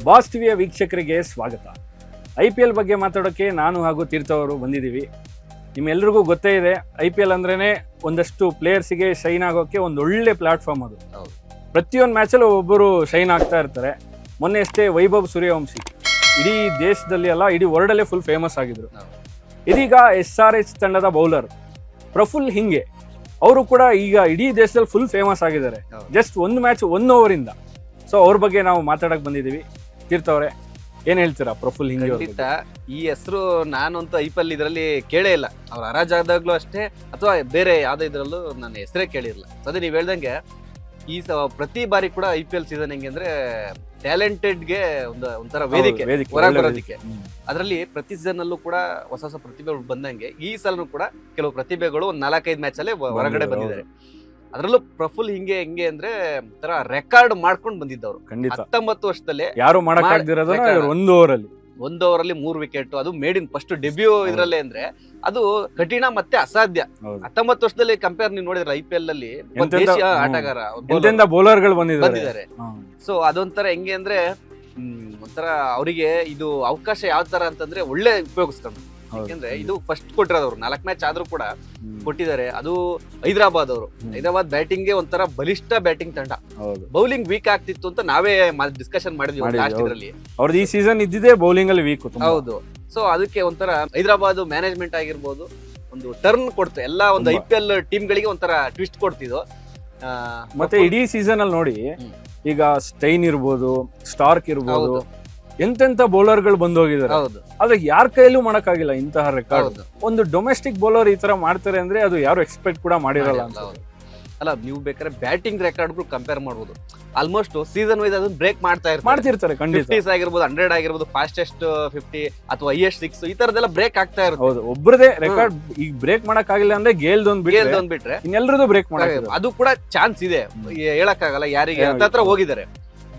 Boss ಟಿವಿಯ ವೀಕ್ಷಕರಿಗೆ ಸ್ವಾಗತ. IPL ಬಗ್ಗೆ ಮಾತಾಡೋಕ್ಕೆ ನಾನು ಹಾಗೂ ತೀರ್ಥ ಅವರು ಬಂದಿದ್ದೀವಿ. ನಿಮ್ಮೆಲ್ರಿಗೂ ಗೊತ್ತೇ ಇದೆ, IPL ಅಂದ್ರೇ ಒಂದಷ್ಟು ಪ್ಲೇಯರ್ಸಿಗೆ ಶೈನ್ ಆಗೋಕ್ಕೆ ಒಂದು ಒಳ್ಳೆ ಪ್ಲಾಟ್ಫಾರ್ಮ್ ಅದು. ಪ್ರತಿಯೊಂದು ಮ್ಯಾಚಲ್ಲೂ ಒಬ್ಬರು ಶೈನ್ ಆಗ್ತಾ ಇರ್ತಾರೆ. ಮೊನ್ನೆ ಅಷ್ಟೇ ವೈಭವ್ ಸೂರ್ಯವಂಶಿ ಇಡೀ ದೇಶದಲ್ಲಿ ಅಲ್ಲ, ಇಡೀ ವರ್ಲ್ಡಲ್ಲೇ ಫುಲ್ ಫೇಮಸ್ ಆಗಿದ್ರು. ಇದೀಗ SRH ತಂಡದ ಬೌಲರ್ ಪ್ರಫುಲ್ ಹಿಂಗೆ ಅವರು ಕೂಡ ಈಗ ಇಡೀ ದೇಶದಲ್ಲಿ ಫುಲ್ ಫೇಮಸ್ ಆಗಿದ್ದಾರೆ. ಜಸ್ಟ್ ಒಂದು ಮ್ಯಾಚ್ 1 ಓವರಿಂದ. ಸೊ ಅವ್ರ ಬಗ್ಗೆ ನಾವು ಮಾತಾಡಕ್ ಬಂದಿದ್ದೀವಿ. ತೀರ್ಥ ಅವರೇ, ಏನ್ ಹೇಳ್ತೀರಾ ಪ್ರಫುಲ್ ಹಿಂಗೆ? ಈ ಹೆಸರು ನಾನಂತೂ IPL ಇದರಲ್ಲಿ ಕೇಳೇ ಇಲ್ಲ. ಅವ್ರು ಹರಾಜಾದಾಗ್ಲೂ ಅಷ್ಟೇ ಅಥವಾ ಬೇರೆ ಯಾವ್ದೋ ಇದ್ರಲ್ಲೂ ನನ್ನ ಹೆಸರೇ ಕೇಳಿರಲ್ಲ. ಅದೇ ನೀವ್ ಹೇಳ್ದಂಗೆ ಪ್ರತಿ ಬಾರಿ ಕೂಡ IPL ಸೀಸನ್ ಹೆಂಗೆ ಅಂದ್ರೆ ಟ್ಯಾಲೆಂಟೆಡ್ಗೆ ಒಂಥರ ವೇದಿಕೆ ಹೊರಗೆ ಬರೋದಿಕ್ಕೆ. ಅದರಲ್ಲಿ ಪ್ರತಿ ಸೀಸನ್ ಅಲ್ಲೂ ಕೂಡ ಹೊಸ ಹೊಸ ಪ್ರತಿಭೆಗಳು ಬಂದಂಗೆ ಈ ಸಲನೂ ಕೂಡ ಕೆಲವು ಪ್ರತಿಭೆಗಳು ಒಂದು 4-5 ಮ್ಯಾಚ್ ಅಲ್ಲೇ ಹೊರಗಡೆ ಬಂದಿದ್ದಾರೆ. ಅದರಲ್ಲೂ ಪ್ರಫುಲ್ ಹೆಂಗೆ ಅಂದ್ರೆ ತರ ರೆಕಾರ್ಡ್ ಮಾಡ್ಕೊಂಡು ಬಂದಿದ್ದವ್ರು. 19 ವರ್ಷದಲ್ಲೇ ಯಾರು ಮಾಡಕ್ಕಾಗ್ದಿರೋದನ್ನ 1 ಓವರಲ್ಲಿ 3 ವಿಕೆಟ್, ಅದು ಮೇಡ್ ಇನ್ ಫಸ್ಟ್ ಡೆಬ್ಯೂ ಇದ್ರಲ್ಲೇ ಅಂದ್ರೆ ಅದು ಕಠಿಣ ಮತ್ತೆ ಅಸಾಧ್ಯ. 19 ವರ್ಷದಲ್ಲಿ ಕಂಪೇರ್ ನೀವು ನೋಡಿದ್ರೆ IPL ಅಲ್ಲಿ ದೇಶೀಯ ಆಟಗಾರ ಬೌಲರ್ಗಳು ಬಂದಿದ್ದಾರೆ. ಸೊ ಅದೊಂಥರ ಹೆಂಗೆ ಅಂದ್ರೆ ಒಂಥರ ಅವರಿಗೆ ಇದು ಅವಕಾಶ ಯಾವ ತರ ಅಂತಂದ್ರೆ ಒಳ್ಳೆ ಉಪಯೋಗಿಸ್ಕೊಂಡು. ಯಾಕೆಂದ್ರೆ ಇದು ಫಸ್ಟ್ ಕೊಟ್ಟಿರೋದವ್ರು 4 ಮ್ಯಾಚ್ ಆದ್ರೂ ಕೂಡ ಕೊಟ್ಟಿದ್ದಾರೆ. ಅದು ಹೈದರಾಬಾದ್ ಬ್ಯಾಟಿಂಗ್ಗೆ ಒಂಥರ ಬಲಿಷ್ಠ ಬ್ಯಾಟಿಂಗ್ ತಂಡ. ಬೌಲಿಂಗ್ ವೀಕ್ ಆಗ್ತಿತ್ತು ಅಂತ ನಾವೇ ಡಿಸ್ಕಷನ್ ಮಾಡಿದ್ವಿ ಲಾಸ್ಟ್ ಇದರಲ್ಲಿ. ಅವ್ರದ್ದು ಈ ಸೀಸನ್ ಇದ್ದಿದೆ ಬೌಲಿಂಗ್ ಅಲ್ಲಿ ವೀಕ್. ಹೌದು. ಸೊ ಅದಕ್ಕೆ ಒಂಥರ ಹೈದರಾಬಾದ್ ಮ್ಯಾನೇಜ್ಮೆಂಟ್ ಆಗಿರ್ಬೋದು ಒಂದು ಟರ್ನ್ ಕೊಡ್ತು. ಎಲ್ಲ ಒಂದು IPL ಟೀಮ್ ಗಳಿಗೆ ಒಂಥರ ಟ್ವಿಸ್ಟ್ ಕೊಡ್ತಿದ್ದು. ಮತ್ತೆ ಇಡೀ ಸೀಸನ್ ಅಲ್ಲಿ ನೋಡಿ, ಈಗ ಸ್ಟೈನ್ ಇರ್ಬೋದು, ಸ್ಟಾರ್ಕ್ ಇರ್ಬೋದು, ಎಂತೆಂತ ಬೌಲರ್ ಗಳು ಬಂದೋಗಿದ್ದಾರೆ. ಆದ್ರೆ ಯಾರ ಕೈಯಲ್ಲೂ ಮಾಡಕ್ಕಾಗಿಲ್ಲ ಇಂತಹ ರೆಕಾರ್ಡ್. ಒಂದು ಡೊಮೆಸ್ಟಿಕ್ ಬೌಲರ್ ಈ ತರ ಮಾಡ್ತಾರೆ ಅಂದ್ರೆ ಅದು ಯಾರು ಎಕ್ಸ್ಪೆಕ್ಟ್ ಕೂಡ ಮಾಡಿರಲ್ಲ ಅಲ್ಲ. ನೀವು ಬೇಕಾದ್ರೆ ಬ್ಯಾಟಿಂಗ್ ರೆಕಾರ್ಡ್ ಕಂಪೇರ್ ಮಾಡಬಹುದು. ಆಲ್ಮೋಸ್ಟ್ ಸೀಸನ್ ವೈಸ್ ಅದನ್ನ ಬ್ರೇಕ್ ಮಾಡ್ತಿರ್ತಾರೆ. 50s ಆಗಿರ್ಬೋದು, 100 ಆಗಿರ್ಬೋದು, ಫಾಸ್ಟೆಸ್ಟ್ 50 ಅಥವಾ highest 6 ಈ ತರದೆಲ್ಲ ಬ್ರೇಕ್ ಆಗ್ತಾ ಇರುತ್ತೆ. ಹೌದು, ಒಬ್ಬರದೇ ರೆಕಾರ್ಡ್ ಈಗ ಬ್ರೇಕ್ ಮಾಡಕ್ ಆಗಿಲ್ಲ ಅಂದ್ರೆ ಗೇಲ್ದೊಂದ್ ಬಿಟ್ರೆ ಇನ್ನೆಲ್ಲರದು ಬ್ರೇಕ್ ಮಾಡಕ್ ಅದು ಕೂಡ ಚಾನ್ಸ್ ಇದೆ. ಹೇಳಕ್ಕಾಗಲ್ಲ ಯಾರಿಗೆ ಹತ್ರ ಹೋಗಿದ್ದಾರೆ.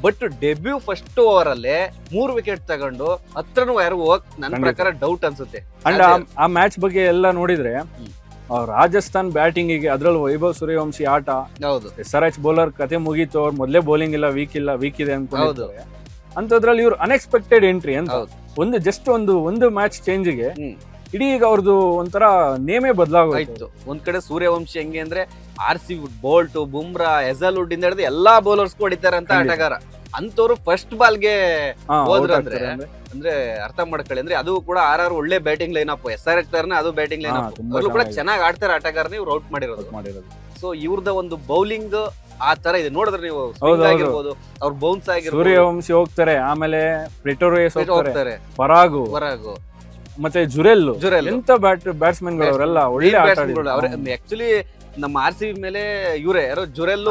ಬಟ್ ಡೆಬ್ಯೂ ಫಸ್ಟ್ ಓವರ್ ಅಲ್ಲೇ 3 ವಿಕೆಟ್ ತಗೊಂಡು ಹತ್ರನೂ ಯಾರು ಹೋಗಕ್ ನನ್ನ ಪ್ರಕಾರ ಡೌಟ್ ಅನ್ಸುತ್ತೆ. ಅಂಡ್ ಆ ಮ್ಯಾಚ್ ಬಗ್ಗೆ ಎಲ್ಲ ನೋಡಿದ್ರೆ ರಾಜಸ್ಥಾನ್ ಬ್ಯಾಟಿಂಗ್ ಗೆ ಅದ್ರಲ್ಲಿ ವೈಭವ್ ಸೂರ್ಯವಂಶಿ ಆಟ, SRH ಬೌಲರ್ ಕತೆ ಮುಗೀತು. ಅವ್ರು ಮೊದಲೇ ಬೌಲಿಂಗ್ ಇಲ್ಲ, ವೀಕ್ ಇದೆ ಅನ್ಕೊಂಡಿದ್ದಾರೆ. ಅಂತದ್ರಲ್ಲಿ ಇವ್ರು ಅನ್ಎಕ್ಸ್ಪೆಕ್ಟೆಡ್ ಎಂಟ್ರಿ ಅಂತ ಒಂದು ಮ್ಯಾಚ್ ಚೇಂಜ್ ಗೆ ಇಡೀ ಈಗ ಅವ್ರದ್ದು ಒಂಥರ ನೇಮೇ ಬದಲಾಗೋಯ್ತು. ಒಂದ್ ಕಡೆ ಸೂರ್ಯವಂಶಿ ಹೆಂಗೆ ಅಂದ್ರೆ RCB, ಬೋಲ್ಟ್, ಬುಮ್ರಾ, ಹೆಜಲ್ವುಡ್ ಇಂದ ಹಿಡಿದು ಎಲ್ಲಾ ಬೌಲರ್ಸ್ ಹೊಡಿತಾರೆ ಅಂತ ಆಟಗಾರ. ಅಂತವ್ರು ಫಸ್ಟ್ ಬಾಲ್ಗೆ ಹೋದ್ರ ಅಂದ್ರೆ ಅರ್ಥ ಮಾಡ್ಕೊಳ್ಳಿ. ಅಂದ್ರೆ ಅದು ಕೂಡ RR ಒಳ್ಳೆ ಬ್ಯಾಟಿಂಗ್ ಲೈನ್ ಅಪ್. SRH ತರನೇ ಅದು ಬ್ಯಾಟಿಂಗ್ ಲೈನ್ ಅಪ್. ಅವರು ಕೂಡ ಚೆನ್ನಾಗಿ ಆಡ್ತಾರೆ ಆಟಗಾರನ. ಇವ್ರು ಔಟ್ ಮಾಡಿರೋದು. ಸೊ ಇವ್ರದ ಒಂದು ಬೌಲಿಂಗ್ ಆ ತರ ಇದೆ. ನೋಡಿದ್ರೆ ನೀವು ಆಗಿರ್ಬೋದು, ಅವ್ರ ಬೌನ್ಸ್ ಆಗಿರ್ಬೋದು, ಸೂರ್ಯವಂಶಿ ಹೋಗ್ತಾರೆ, ಆಮೇಲೆ ಪ್ರೆಟೋರಿಯಸ್ ಹೋಗ್ತಾರೆ, ಪರಾಗು ಮತ್ತೆ ಜುರೆಲ್ ಎಂತ ಬ್ಯಾಟ್ಸ್ಮನ್ ಗಳು ಅವರೆಲ್ಲ ಒಳ್ಳೆ ಆಟಗಾರರು. ಆಕ್ಚುಲಿ ನಮ್ಮ RCB ಮೇಲೆ ಇವರೇ ಯಾರೋ ಜುರೆಲ್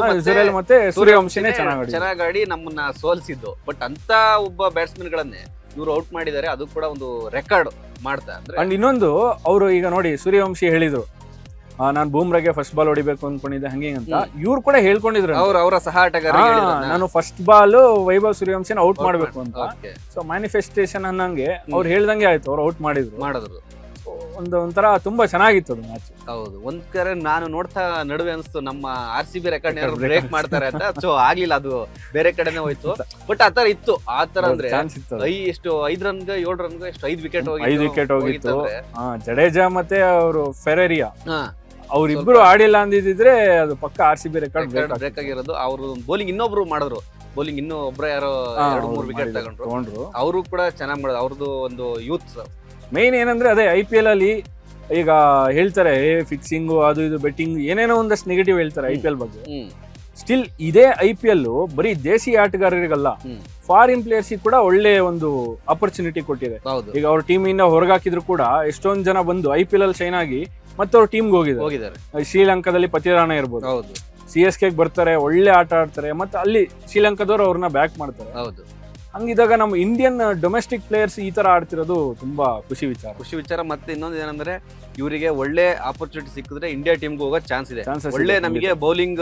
ಮತ್ತೆ ಸೂರ್ಯವಂಶಿನೇ ಚೆನ್ನಾಗಿ ಆಡಿ ನಮ್ಮನ್ನ ಸೋಲಿಸಿದ್ದು. ಬಟ್ ಅಂತ ಒಬ್ಬ ಬ್ಯಾಟ್ಸ್ಮನ್ ಗಳನ್ನೇ ಇವ್ರು ಔಟ್ ಮಾಡಿದ್ದಾರೆ. ಅದು ಕೂಡ ಒಂದು ರೆಕಾರ್ಡ್ ಮಾಡ್ತಾ. ಅಂಡ್ ಇನ್ನೊಂದು, ಅವರು ಈಗ ನೋಡಿ ಸೂರ್ಯವಂಶಿ ಹೇಳಿದ್ರು, ನಾನು ಬೂಮ್ರಾಗೆ ಫಸ್ಟ್ ಬಾಲ್ ಹೊಡಿಬೇಕು ಅನ್ಕೊಂಡಿದ್ದೆ ಹಂಗೆ ಅಂತ. ಇವ್ರು ಕೂಡ ಹೇಳ್ಕೊಂಡಿದ್ರು ಅವರ ಸಹ ಆಟಗಾರ, ನಾನು ಫಸ್ಟ್ ಬಾಲ್ ವೈಭವ್ ಸೂರ್ಯವಂಶಿನ ಔಟ್ ಮಾಡ್ಬೇಕು ಅಂತ. ಸೊ ಮ್ಯಾನಿಫೆಸ್ಟೇಷನ್ ಅನ್ನಂಗೆ ಅವ್ರು ಹೇಳ್ದಂಗೆ ಆಯ್ತು, ಅವ್ರು ಔಟ್ ಮಾಡಿದ್ರು. ಒಂಥರ ತುಂಬಾ ಚೆನ್ನಾಗಿತ್ತು ಅದು ಮ್ಯಾಚ್. ಹೌದು. ಒಂದ್ ಕಡೆ ನಾನು ನೋಡ್ತಾ ನಡುವೆ ಅನಿಸ್ತು ನಮ್ಮ RCB ರೆಕಾರ್ಡ್ ಬ್ರೇಕ್ ಮಾಡ್ತಾರೆ ಅಂತ. ಸೊ ಆಗ್ಲಿಲ್ಲ, ಅದು ಬೇರೆ ಕಡೆನೆ ಹೋಯ್ತು. ಬಟ್ ಆತರ ಇತ್ತು. ಆತರ ಅಂದ್ರೆ ಎಷ್ಟು 5 ರನ್ಗೆ 7 ರನ್ಗೆ ಎಷ್ಟು 5 ವಿಕೆಟ್ ಹೋಗಿತ್ತು. ಜಡೇಜಾ ಮತ್ತೆ ಅವರು ಫೆರೇರಿಯಾ ಅವ್ರಿಬ್ರು ಆಡಿಲ್ಲ ಅಂದಿದ್ರೆ ಅದು ಪಕ್ಕ RCB ರೆಕಾರ್ಡ್ ಬ್ರೇಕ್ ಆಗಿರೋದು. ಅವರು ಬೌಲಿಂಗ್ ಇನ್ನೊಬ್ರು ಮಾಡಿದ್ರು. ಬೌಲಿಂಗ್ ಇನ್ನೂ ಒಬ್ರ ಯಾರೋ 2-3 ವಿಕೆಟ್ ತಗೊಂಡ್ರು. ಅವರು ಕೂಡ ಚೆನ್ನಾಗಿ ಮಾಡಿದ್ರು. ಅವ್ರದ್ದು ಒಂದು ಯೂತ್ ಮೇನ್ ಏನಂದ್ರೆ ಅದೇ IPL ಅಲ್ಲಿ ಈಗ ಹೇಳ್ತಾರೆ ಫಿಕ್ಸಿಂಗು, ಅದು ಇದು ಬೆಟ್ಟಿಂಗ್, ಏನೇನೋ ಒಂದಷ್ಟು ನೆಗೆಟಿವ್ ಹೇಳ್ತಾರೆ IPL ಬಗ್ಗೆ. ಸ್ಟಿಲ್ ಇದೇ IPL ಬರೀ ದೇಶಿ ಆಟಗಾರರಿಗಲ್ಲ, ಫಾರಿನ್ ಪ್ಲೇಯರ್ಸ್ ಕೂಡ ಒಳ್ಳೆ ಒಂದು ಅಪರ್ಚುನಿಟಿ ಕೊಟ್ಟಿದೆ. ಈಗ ಅವ್ರ ಟೀಮ್ ಇಂದ ಹೊರಗಾಕಿದ್ರು ಕೂಡ ಎಷ್ಟೊಂದ್ ಜನ ಬಂದು IPL ಅಲ್ಲಿ ಶೈನ್ ಆಗಿ ಮತ್ತೆ ಅವ್ರ ಟೀಮ್ಗೆ ಹೋಗಿದ್ದಾರೆ. ಶ್ರೀಲಂಕಾದಲ್ಲಿ ಪತಿರಾಣ ಇರ್ಬೋದು, CSK ಬರ್ತಾರೆ, ಒಳ್ಳೆ ಆಟ ಆಡ್ತಾರೆ, ಮತ್ತೆ ಅಲ್ಲಿ ಶ್ರೀಲಂಕಾದವ್ರು ಅವ್ರನ್ನ ಬ್ಯಾಕ್ ಮಾಡ್ತಾರೆ. ಹಂಗಿದಾಗ ನಮ್ಮ ಇಂಡಿಯನ್ ಡೊಮೆಸ್ಟಿಕ್ ಪ್ಲೇಯರ್ಸ್ ಈ ತರ ಆಡ್ತಿರೋದು ತುಂಬಾ ಖುಷಿ ವಿಚಾರ. ಮತ್ತೆ ಇನ್ನೊಂದು ಏನಂದ್ರೆ ಇವರಿಗೆ ಒಳ್ಳೆ ಆಪರ್ಚುನಿಟಿ ಸಿಕ್ಕಿದ್ರೆ ಇಂಡಿಯಾ ಟೀಮ್ಗೆ ಹೋಗೋ ಚಾನ್ಸ್ ಇದೆ. ಒಳ್ಳೆ ನಮಗೆ ಬೌಲಿಂಗ್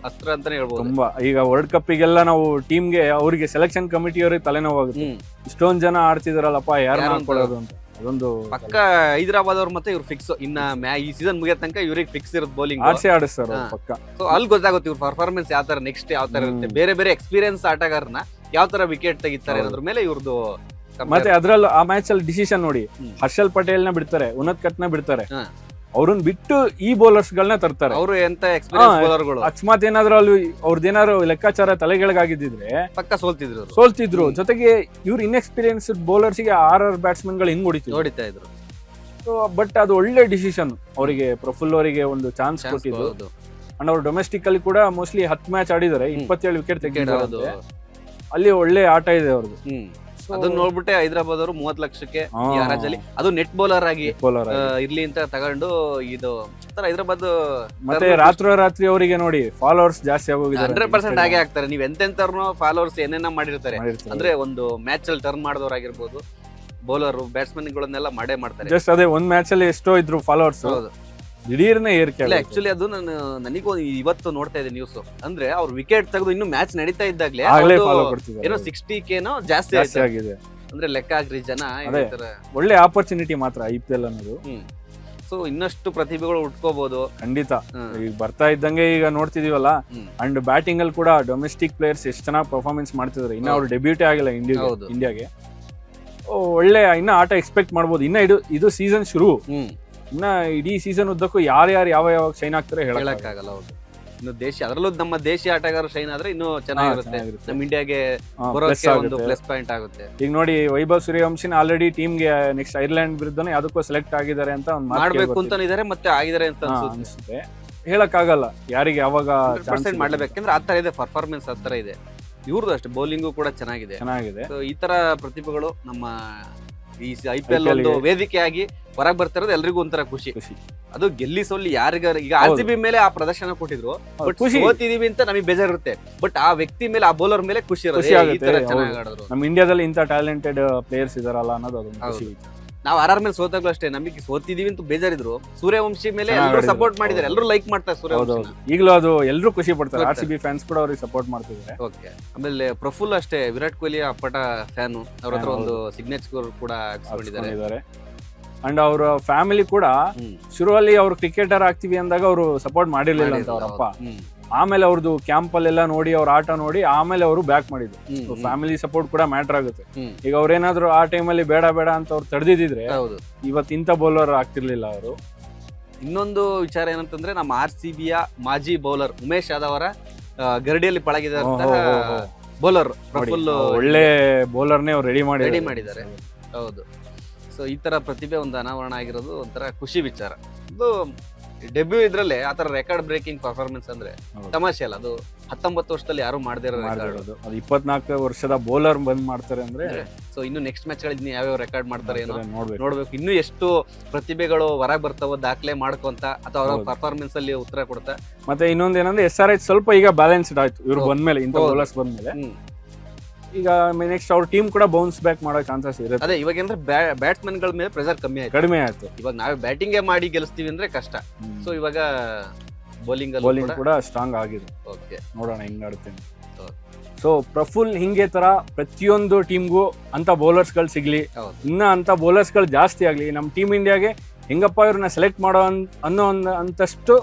ಅಸ್ತ್ರ ಅಂತಾನೆ ಹೇಳ್ಬೋದು. ತುಂಬಾ ಈಗ ವರ್ಲ್ಡ್ ಕಪ್ಪಿಗೆಲ್ಲ ನಾವು ಟೀಮ್ಗೆ ಅವರಿಗೆ ಸೆಲೆಕ್ಷನ್ ಕಮಿಟಿ ಅವ್ರಿಗೆ ತಲೆನೋವಾಗುತ್ತೆ. ಇಷ್ಟೊಂದ್ ಜನ ಆಡ್ತಿದಾರಲ್ಲಪ್ಪ, ಯಾರು ಮಾಡ್ಕೊಳ್ಳೋದು ಅಂತ. ಅದೊಂದು ಪಕ್ಕ ಹೈದರಾಬಾದ್ ಅವ್ರು ಮತ್ತೆ ಇವ್ರು ಫಿಕ್ಸ್. ಇನ್ನ ಈ ಸೀಸನ್ ಮುಗಿಯೋ ತನಕ ಇವ್ರಿಗೆ ಫಿಕ್ಸ್ ಇರುತ್ತೆ ಬೌಲಿಂಗ್. ಆಡಿಸ್ತಾರೆ ಪಕ್ಕ. ಸೊ ಅಲ್ಲಿ ಗೊತ್ತಾಗುತ್ತೆ ಇವ್ರ ಪರ್ಫಾರ್ಮೆನ್ಸ್ ಯಾವ ತರ ನೆಕ್ಸ್ಟ್ ಯಾವ ತರ ಇರುತ್ತೆ. ಬೇರೆ ಬೇರೆ ಎಕ್ಸ್ಪೀರಿಯನ್ಸ್ ಆಟಗಾರನ ಯಾವ ತರ ವಿಕೆಟ್ ತೆಗಿತಾರೆ ಅನ್ನೋದ್ರ ಮೇಲೆ ಇವ್ರದ್ದು ಮತ್ತೆ ಅದ್ರಲ್ಲೂ ಆ ಮ್ಯಾಚ್ ಅಲ್ಲಿ ಡಿಸಿಷನ್ ನೋಡಿ, ಹ್ಮ್. ಹರ್ಷಲ್ ಪಟೇಲ್ ನ ಬಿಡ್ತಾರೆ, ಉನ್ನತ್ ಕಟ್ ನ ಬಿಡ್ತಾರೆ, ಹಾ. ಅವ್ರನ್ನ ಬಿಟ್ಟು ಈ ಬೌಲರ್ಸ್ ಗಳನ್ನ ತರ್ತಾರೆ. ಅವರು ಎಂತ ಎಕ್ಸ್ಪೀರಿಯನ್ಸ್ ಹಾ. ಬೌಲರ್ಗಳು ಅಕಸ್ಮಾತ್ ಏನಾದ್ರು ಅಲ್ಲಿ ಅವ್ರದ್ದೇನಾದ್ರು ಲೆಕ್ಕಾಚಾರ ತಲೆಗೆಳಗಾಗಿದ್ದಿದ್ರೆ ಪಕ್ಕ ಸೋಲ್ತಿದ್ರು ಅವ್ರು. ಸೋಲ್ತಿದ್ರು. ಹ್ಮ್. ಜೊತೆಗೆ ಇವ್ರು ಇನ್ಎಕ್ಸ್ಪೀರಿಯನ್ಸ್ಡ್ ಬೌಲರ್ಸ್ ಗೆ 6 ಬ್ಯಾಟ್ಸ್ಮನ್ ಗಳು ಹಿಂಗ್ ಹೊಡಿತಿದ್ರು. ನೋಡಿತಾ ಇದ್ರು ಬಟ್ ಅದು ಒಳ್ಳೆ ಡಿಸಿಷನ್ ಅವರಿಗೆ, ಪ್ರಫುಲ್ ಅವರಿಗೆ ಒಂದು ಚಾನ್ಸ್ ಚಾನ್ಸ್ ಕೊಟ್ಟಿದ್ದು. ಹೌದು. ಅಂಡ್ ಅವ್ರು ಡೊಮೆಸ್ಟಿಕ್ ಅಲ್ಲಿ ಕೂಡ ಮೋಸ್ಟ್ಲಿ 10 ಮ್ಯಾಚ್ ಆಡಿದ್ದಾರೆ, 27 ವಿಕೆಟ್ ಹೌದು. ತೆಗೆದಿದ್ದಾರೆ. ಅಲ್ಲಿ ಒಳ್ಳೆ ಆಟ ಇದೆ ಅವ್ರದ್ದು. So, ಅದನ್ನ ನೋಡ್ಬಿಟ್ಟೆ ಹೈದರಾಬಾದ್ ಅವರು 30 ಲಕ್ಷಕ್ಕೆ ಹಾ. ಈ ಹರಾಜಲ್ಲಿ ಅದು ನೆಟ್ ಬೌಲರ್ ಆಗಿ bowler ಆಗಿ. ಇರ್ಲಿ ಅಂತ ತಗೊಂಡು ಇದು ಹೈದರಾಬಾದ್ ಮತ್ತೆ ರಾತ್ರಿ ಅವರಿಗೆ ನೋಡಿ ಫಾಲೋವರ್ಸ್ ಜಾಸ್ತಿ ಆಗೋಗಿದ್ದಾರೆ. 100% ಹಾಗೆ ಆಗ್ತಾರೆ. ನೀವ್ ಎಂತೆಂತವ್ರನ್ನೋ ಫಾಲೋವರ್ಸ್ ಏನೇನ ಮಾಡಿರ್ತಾರೆ. ಅಂದ್ರೆ ಒಂದು ಮ್ಯಾಚ್ ಅಲ್ಲಿ ಟರ್ನ್ ಮಾಡಿದವರಾಗಿರ್ಬೋದು, ಬೌಲರ್ ಬ್ಯಾಟ್ಸ್ಮನ್ ಗಳನ್ನೆಲ್ಲ ಮಾಡೇ ಮಾಡ್ತಾರೆ. ಜಸ್ಟ್ ಅದೇ ಒಂದ್ ಮ್ಯಾಚ್ ಅಲ್ಲಿ ಎಷ್ಟೋ ಇದ್ರು ಫಾಲೋವರ್ಸ್, ಹೌದು. ದಿಢೀರ್ನೆ ಏರಿಕೆ ಇಲ್ಲ ಆಗುತ್ತೆ. ಆಕ್ಚುಲಿ ಅದು ನನಗೂ ಇವತ್ತು ನೋಡ್ತಾ ಇದ್ದೆ ನ್ಯೂಸ್. ಅಂದ್ರೆ ಅವ್ರು ವಿಕೆಟ್ ತೆಗೆದು ಇನ್ನು ಮ್ಯಾಚ್ ನಡೀತಾ ಇದ್ದಾಗ್ಲೇ ಆಗ್ಲೇ ಅವ್ರ್ದು ಫಾಲೋ ಕೊಡ್ತಿದ್ದಾರೆ. ಏನೋ 60K ಜಾಸ್ತಿ ಜಾಸ್ತಿ ಆಯ್ತು. ಆಗಿದೆ. ಅಂದ್ರೆ ಲೆಕ್ಕ ಆಗ್ರಿ ಜನ ಅದೇ. ಈ ತರ. ಒಳ್ಳೆ ಆಪರ್ಚುನಿಟಿ ಮಾತ್ರ IPL ಅನ್ನೋದು. ಸೊ ಇನ್ನಷ್ಟು ಪ್ರತಿಭೆಗಳು ಉಟ್ಕೋಬಹುದು. ಖಂಡಿತ. ಈಗ ಬರ್ತಾ ಇದ್ದಂಗೆ ಈಗ ನೋಡ್ತಿದೀವಲ್ಲ, ಅಂಡ್ ಬ್ಯಾಟಿಂಗ್ ಅಲ್ಲಿ ಕೂಡ ಡೊಮೆಸ್ಟಿಕ್ ಪ್ಲೇಯರ್ಸ್ ಎಷ್ಟು ಚೆನ್ನಾಗಿ ಪರ್ಫಾರ್ಮೆನ್ಸ್ ಮಾಡ್ತಿದ್ದಾರೆ. ಇನ್ನ ಅವ್ರು ಡೆಬ್ಯೂಟೇ ಆಗಿಲ್ಲ ಹೌದು. ಇಂಡಿಯಾಗೆ. ಒಳ್ಳೆ ಇನ್ನ ಆಟ ಎಕ್ಸ್ಪೆಕ್ಟ್ ಮಾಡ್ಬೋದು. ಇನ್ನ ಇದು ಸೀಸನ್ ಶುರು. ಇನ್ನ ಇಡೀ ಸೀಸನ್ ಉದ್ದಕ್ಕೂ ಯಾರ್ಯಾರು ಯಾವ ಶೈನ್ ಆಗ್ತಾರೆ ಹೇಳಕ್ಕಾಗಲ್ಲ. ಹೌದು. ಇನ್ನು ದೇಶ, ಅದರಲ್ಲೂ ನಮ್ಮ ದೇಶೀಯ ಆಟಗಾರರು ಶೈನ್ ಆದ್ರೆ ಇನ್ನೂ ಚೆನ್ನಾಗಿರುತ್ತೆ. ನಮ್ಮ ಇಂಡಿಯಾಗೆ ಬರೋಕೆ ಒಂದು ಪ್ಲಸ್ ಪಾಯಿಂಟ್ ಆಗುತ್ತೆ. ಈಗ ನೋಡಿ, ವೈಭವ್ ಸೂರ್ಯವಂಶಿನ ಆಲ್ರೆಡಿ ಟೀಮ್ಗೆ ನೆಕ್ಸ್ಟ್ ಐರ್ಲೆಂಡ್ ವಿರುದ್ಧನೇ ಅದಕ್ಕೂ ಸೆಲೆಕ್ಟ್ ಆಗಿದ್ದಾರೆ ಅಂತ ಒಂದು ಮಾಡ್ಬೇಕು ಅಂತ ಇದಾರೆ, ಮತ್ತೆ ಆಗಿದ್ದಾರೆ ಅಂತ ಅನ್ಸುತ್ತೆ. ಹೇಳಕ್ಕಾಗಲ್ಲ ಯಾರಿಗೆ ಯಾವಾಗ ಪರ್ಸೆಂಟ್ ಮಾಡ್ಲೇಬೇಕಂದ್ರೆ ಆತರ ಇದೆ, ಪರ್ಫಾರ್ಮೆನ್ಸ್ ಆತರ ಇದೆ. ಇವ್ರದ್ದು ಅಷ್ಟೇ ಬೌಲಿಂಗು ಕೂಡ ಚೆನ್ನಾಗಿದೆ. So ಈ ತರ ಪ್ರತಿಭೆಗಳು ನಮ್ಮ ಈ IPL ಒಂದು ವೇದಿಕೆಯಾಗಿ ಹೊರಗೆ ಬರ್ತಿರೋದು ಎಲ್ರಿಗೂ ಒಂಥರ ಖುಷಿ. ಅದು ಗೆಲ್ಲಿ ಸೋಲಿ ಯಾರಿಗಾರ, ಈಗ RCB ಮೇಲೆ ಆ ಪ್ರದರ್ಶನ ಕೊಟ್ಟಿದ್ರು, ಬಟ್ ಸೋತಿದೀವಿ ಅಂತ ನಮಗೆ ಬೇಜಾರಿರುತ್ತೆ. ಬಟ್ ಆ ವ್ಯಕ್ತಿ ಮೇಲೆ, ಆ ಬೌಲರ್ ಮೇಲೆ ಖುಷಿ ಇರುತ್ತೆ. ಈ ತರ ಚೆನ್ನಾಗಿ ಆಡಿದ್ರು. ನಮ್ಮ ಇಂಡಿಯಾದಲ್ಲಿ ಇಂತ ಟ್ಯಾಲೆಂಟೆಡ್ ಪ್ಲೇಯರ್ಸ್ ಇದಾರಲ್ಲ ಅನ್ನೋದು ಅದೊಂದು ಖುಷಿ. ನಾವು RR ಮೇಲೆ ಸೋತಾಗ್ಲೂ ಅಷ್ಟೇ ನಮಗೆ ಸೋತಿದೀವಿ ಅಂತ ಬೇಜಾರಿದ್ರು. ಸೂರ್ಯವಂಶಿ ಮೇಲೆ ಎಲ್ಲರೂ ಸಪೋರ್ಟ್ ಮಾಡಿದ್ದಾರೆ, ಎಲ್ಲರೂ ಲೈಕ್ ಮಾಡ್ತಾರೆ ಸೂರ್ಯವಂಶಿ. ಈಗಲೂ ಅದು ಎಲ್ಲರೂ ಖುಷಿ ಪಡ್ತಾರೆ. RCB ಫ್ಯಾನ್ಸ್ ಕೂಡ ಅವ್ರಿಗೆ ಸಪೋರ್ಟ್ ಮಾಡ್ತಿದ್ದಾರೆ. ಓಕೆ. ಆಮೇಲೆ ಪ್ರಫುಲ್ ಅಷ್ಟೇ ವಿರಾಟ್ ಕೊಹ್ಲಿ ಅಪ್ಪಟ ಫ್ಯಾನು. ಅವ್ರ ಹತ್ರ ಒಂದು ಸಿಗ್ನೇಚರ್ ಕೂಡ ಹಾಕ್ಸ್ಕೊಂಡಿದ್ದಾರೆ. ಅಂಡ್ ಅವರ ಫ್ಯಾಮಿಲಿ ಕೂಡ ಶುರುವಲ್ಲಿ ಅವ್ರು ಕ್ರಿಕೆಟರ್ ಆಗ್ತೀವಿ ಅಂದಾಗ ಅವರು ಸಪೋರ್ಟ್ ಮಾಡಿರ್ಲಿಲ್ಲ ಅಂತ ಅವರಪ್ಪ. ಆಮೇಲೆ ಅವ್ರದ್ದು ಕ್ಯಾಂಪ್ ಅಲ್ಲೆಲ್ಲ ನೋಡಿ, ಅವ್ರ ಆಟ ನೋಡಿ ಆಮೇಲೆ ಅವರು ಬ್ಯಾಕ್ ಮಾಡಿದ್ರು. ಫ್ಯಾಮಿಲಿ ಸಪೋರ್ಟ್ ಕೂಡ ಮ್ಯಾಟರ್ ಆಗುತ್ತೆ. ಈಗ ಅವ್ರೇನಾದ್ರು ಆ ಟೈಮಲ್ಲಿ ಬೇಡ ಅಂತ ಅವ್ರು ತಡೆದಿದ್ರೆ ಇವತ್ತು ಇಂಥ ಬೌಲರ್ ಆಗ್ತಿರ್ಲಿಲ್ಲ ಅವರು. ಇನ್ನೊಂದು ವಿಚಾರ ಏನಂತಂದ್ರೆ, ನಮ್ಮ RCBಯ ಮಾಜಿ ಬೌಲರ್ ಉಮೇಶ್ ಯಾದವ್ ಅವರ ಗರಡಿಯಲ್ಲಿ ಪಳಗಿದಂತಹ ಬೌಲರ್ ಪ್ರಫುಲ್ ಒಳ್ಳೆ ಬೌಲರ್ನೇ ಅವ್ರು ರೆಡಿ ಮಾಡಿದ್ದಾರೆ. ಹೌದು. ಸೊ ಈ ತರ ಪ್ರತಿಭೆ ಒಂದು ಅನಾವರಣ ಆಗಿರೋದು ಒಂಥರ ಖುಷಿ ವಿಚಾರ. ಇದು ಡೆಬ್ಯೂ ಇದ್ರಲ್ಲೇ ಆತರ ರೆಕಾರ್ಡ್ ಬ್ರೇಕಿಂಗ್ ಪರ್ಫಾರ್ಮೆನ್ಸ್ ಅಂದ್ರೆ ತಮಾಷೆ ಅಲ್ಲ. ಅದು 19 ವರ್ಷದಲ್ಲಿ ಯಾರು ಮಾಡದೇ ಇರೋ ರೆಕಾರ್ಡ್. ಅದು 24 ವರ್ಷದ ಬೌಲರ್ ಬಂದ್ ಮಾಡ್ತಾರೆ ಅಂದ್ರೆ. ಸೊ ಇನ್ನು ನೆಕ್ಸ್ಟ್ ಮ್ಯಾಚ್ ಗಳಲ್ಲಿ ಯಾವ್ಯಾವ ರೆಕಾರ್ಡ್ ಮಾಡ್ತಾರೆ ಏನೋ ನೋಡ್ಬೇಕು. ಇನ್ನು ಎಷ್ಟು ಪ್ರತಿಭೆಗಳು ಹೊರಗೆ ಬರ್ತಾವ, ದಾಖಲೆ ಮಾಡ್ಕೊಂತ ಅಥವಾ ಅವರ ಪರ್ಫಾರ್ಮೆನ್ಸ್ ಅಲ್ಲಿ ಉತ್ತರ ಕೊಡ್ತಾ. ಮತ್ತೆ ಇನ್ನೊಂದ್ ಏನಂದ್ರೆ SRH ಸ್ವಲ್ಪ ಈಗ ಬ್ಯಾಲೆನ್ಸ್ಡ್ ಆಯ್ತು ಇವ್ರು ಬಂದ್ಮೇಲೆ, ಇಂಥ ಬೌಲರ್ಸ್ ಬಂದ್ಮೇಲೆ. ಈಗ ನೆಕ್ಸ್ಟ್ ಅವ್ರ ಟೀಮ್ ಕೂಡ ಬೌನ್ಸ್ ಬ್ಯಾಕ್ ಮಾಡೋ ಚಾನ್ಸಸ್ ಇರುತ್ತೆ. ಅದೇ ಇವಾಗ ಅಂದ್ರೆ ಬ್ಯಾಟ್ಸ್ಮನ್ ಗಳ ಮೇಲೆ ಪ್ರೆಷರ್ ಕಡಿಮೆ ಆಯ್ತು. ಇವಾಗ ನಾವೇ ಬ್ಯಾಟಿಂಗ್ ಮಾಡಿ ಗೆಲ್ಲಿಸ್ತೀವಿ ಅಂದ್ರೆ ಕಷ್ಟ. ಸೊ ಇವಾಗ ಬೌಲಿಂಗ್ ಕೂಡ ಸ್ಟ್ರಾಂಗ್ ಆಗಿದೆ. ಓಕೆ, ನೋಡೋಣ ಹೆಂಗ್ ಆಡ್ತೇನೆ. ಸೊ ಪ್ರಫುಲ್ ಹಿಂಗೆ ತರ ಪ್ರತಿಯೊಂದು ಟೀಮ್ಗೂ ಅಂತ ಬೌಲರ್ಸ್ ಗಳು ಸಿಗ್ಲಿ, ಇನ್ನ ಅಂತ ಬೌಲರ್ಸ್ ಗಳು ಜಾಸ್ತಿ ಆಗ್ಲಿ. ನಮ್ಮ ಟೀಮ್ ಇಂಡಿಯಾಗೆ ಹೆಂಗಪ್ಪ ಇವ್ರನ್ನ ಸೆಲೆಕ್ಟ್ ಮಾಡೋ ಅನ್ನೋ ಅಂತಷ್ಟು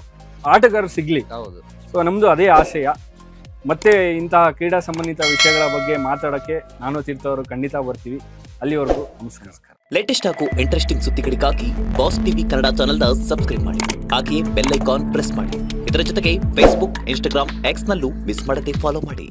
ಆಟಗಾರರು ಸಿಗ್ಲಿ. ಸೊ ನಮ್ದು ಅದೇ ಆಶಯ. ಮತ್ತೆ ಇಂತಹ ಕ್ರೀಡಾ ಸಂಬಂಧಿತ ವಿಷಯಗಳ ಬಗ್ಗೆ ಮಾತಾಡಕ್ಕೆ ನಾನು ತೀರ್ಥ ಅವರು ಖಂಡಿತ ಬರ್ತೀವಿ. ಅಲ್ಲಿವರೆಗೂ ನಮಸ್ಕಾರ. ಲೇಟೆಸ್ಟ್ ಹಾಗೂ ಇಂಟ್ರೆಸ್ಟಿಂಗ್ ಸುದ್ದಿಗಳಿಗಾಗಿ ಬಾಸ್ ಟಿವಿ ಕನ್ನಡ ಚಾನೆಲ್ನ ಸಬ್ಸ್ಕ್ರೈಬ್ ಮಾಡಿ. ಹಾಗೆಯೇ ಬೆಲ್ ಐಕಾನ್ ಪ್ರೆಸ್ ಮಾಡಿ. ಇದರ ಜೊತೆಗೆ ಫೇಸ್ಬುಕ್, ಇನ್ಸ್ಟಾಗ್ರಾಮ್, ಎಕ್ಸ್ ನಲ್ಲೂ ಮಿಸ್ ಮಾಡದೆ ಫಾಲೋ ಮಾಡಿ.